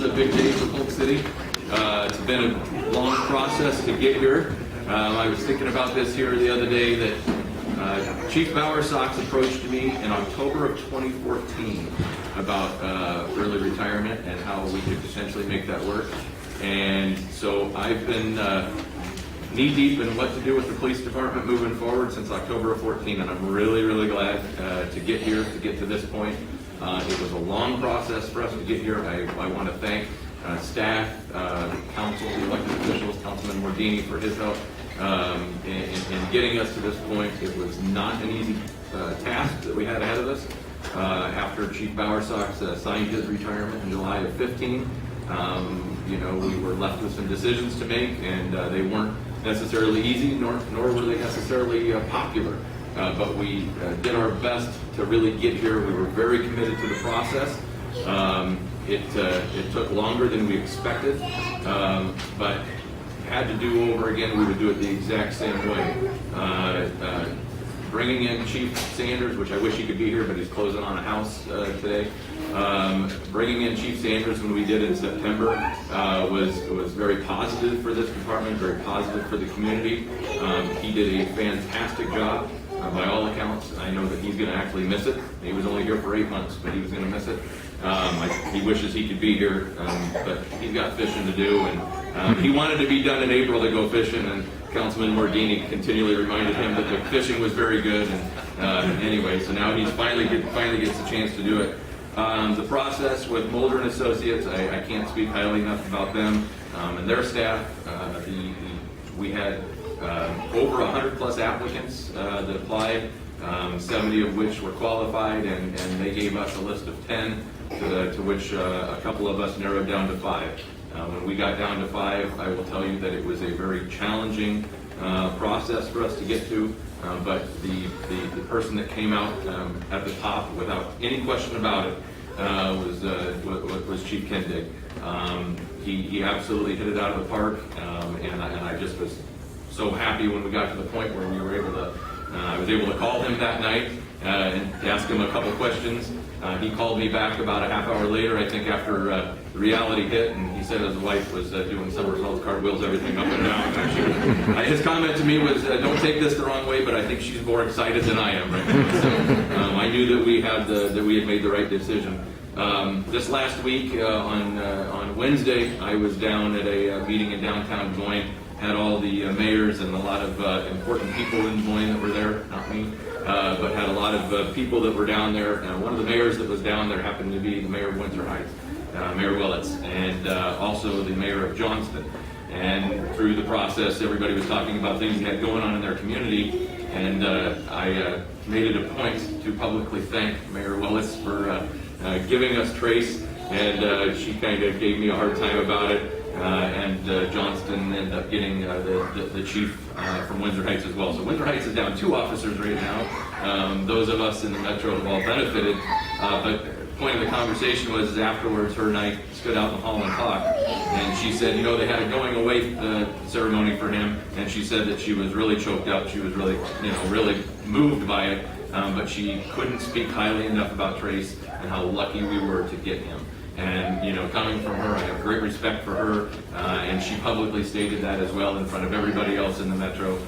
is a big day for Polk City. It's been a long process to get here. I was thinking about this here the other day that Chief Bowersox approached me in October of 2014 about early retirement and how we could potentially make that work. And so I've been knee-deep in what to do with the police department moving forward since October of 14, and I'm really, really glad to get here, to get to this point. It was a long process for us to get here. I want to thank staff, council, elected officials, Councilman Mordini for his help in getting us to this point. It was not an easy task that we had ahead of us. After Chief Bowersox signed his retirement in July of 15, we were left with some decisions to make, and they weren't necessarily easy, nor were they necessarily popular. But we did our best to really get here. We were very committed to the process. It took longer than we expected, but had to do over again, we would do it the exact same way. Bringing in Chief Sanders, which I wish he could be here, but he's closing on a house today. Bringing in Chief Sanders when we did in September was very positive for this department, very positive for the community. He did a fantastic job. By all accounts, I know that he's going to actually miss it. He was only here for 8 months, but he was going to miss it. He wishes he could be here, but he's got fishing to do, and he wanted to be done in April to go fishing, and Councilman Mordini continually reminded him that the fishing was very good, and anyway, so now he's finally gets a chance to do it. The process with Mulder and Associates, I can't speak highly enough about them and their staff. We had over 100 plus applicants that applied, 70 of which were qualified, and they gave us a list of 10, to which a couple of us narrowed down to 5. When we got down to 5, I will tell you that it was a very challenging process for us to get to, but the person that came out at the top, without any question about it, was Chief Kendig. He absolutely hit it out of the park, and I just was so happy when we got to the point where we were able to, I was able to call him that night and ask him a couple questions. He called me back about a half hour later, I think, after the reality hit, and he said his wife was doing somersaults, cartwheels, everything up and down. His comment to me was, don't take this the wrong way, but I think she's more excited than I am right now. So I knew that we had made the right decision. This last week, on Wednesday, I was down at a meeting in downtown Des Moines. Had all the mayors and a lot of important people in Des Moines that were there, not me, but had a lot of people that were down there. One of the mayors that was down there happened to be the mayor of Windsor Heights, Mayor Willits, and also the mayor of Johnston. And through the process, everybody was talking about things they had going on in their community, and I made it a point to publicly thank Mayor Willits for giving us Trace, and she kind of gave me a hard time about it. And Johnston ended up getting the chief from Windsor Heights as well. So Windsor Heights is down 2 officers right now. Those of us in the metro have all benefited. But the point of the conversation was afterwards, her and I stood out in the hall and talked. And she said, they had a going away ceremony for him. And she said that she was really choked up. She was really, really moved by it. But she couldn't speak highly enough about Trace and how lucky we were to get him. And, coming from her, I have great respect for her, and she publicly stated that as well in front of everybody else in the metro.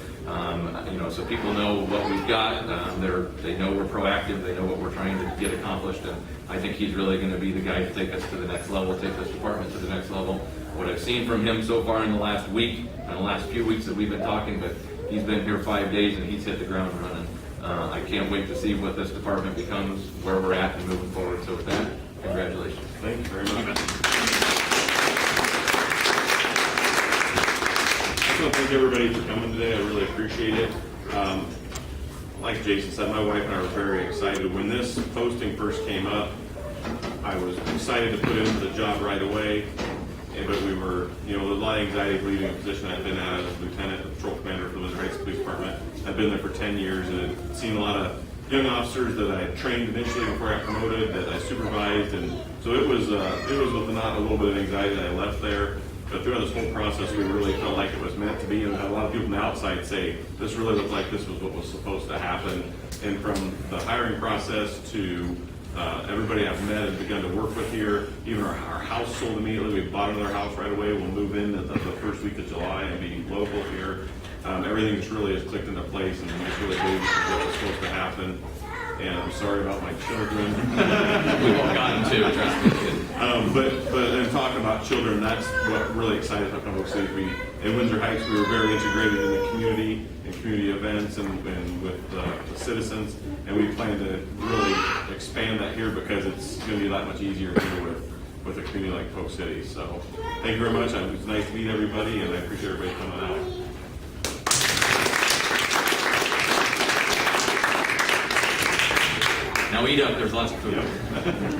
So people know what we've got. They know we're proactive. They know what we're trying to get accomplished, and I think he's really going to be the guy to take us to the next level, take this department to the next level. What I've seen from him so far in the last week, and the last few weeks that we've been talking, but he's been here 5 days and he's hit the ground running. I can't wait to see what this department becomes, where we're at, and moving forward. So with that, congratulations. Thank you very much. I want to thank everybody for coming today. I really appreciate it. Like Jason said, my wife and I were very excited. When this posting first came up, I was excited to put into the job right away. But we were, a lot of anxiety leaving a position I'd been at as lieutenant, patrol commander for the Windsor Heights Police Department. I've been there for 10 years and had seen a lot of young officers that I had trained initially before I got promoted, that I supervised, and so it was with not a little bit of anxiety that I left there. But throughout this whole process, we really felt like it was meant to be, and had a lot of people on the outside say this really looked like this was what was supposed to happen. And from the hiring process to Everybody I've met and begun to work with here, even our house sold immediately. We bought another house right away. We'll move in the first week of July and be local here. Everything just really has clicked into place, and we just really believe this is what was supposed to happen. And I'm sorry about my children. We've all gotten to, trust me. But in talking about children, that's what really excited us about Polk City. In Windsor Heights, we were very integrated in the community, in community events, and with the citizens. And we plan to really expand that here because it's going to be that much easier here with a community like Polk City. So thank you very much. It was nice to meet everybody, and I appreciate everybody coming out. Now eat up, there's lots of food. Yeah.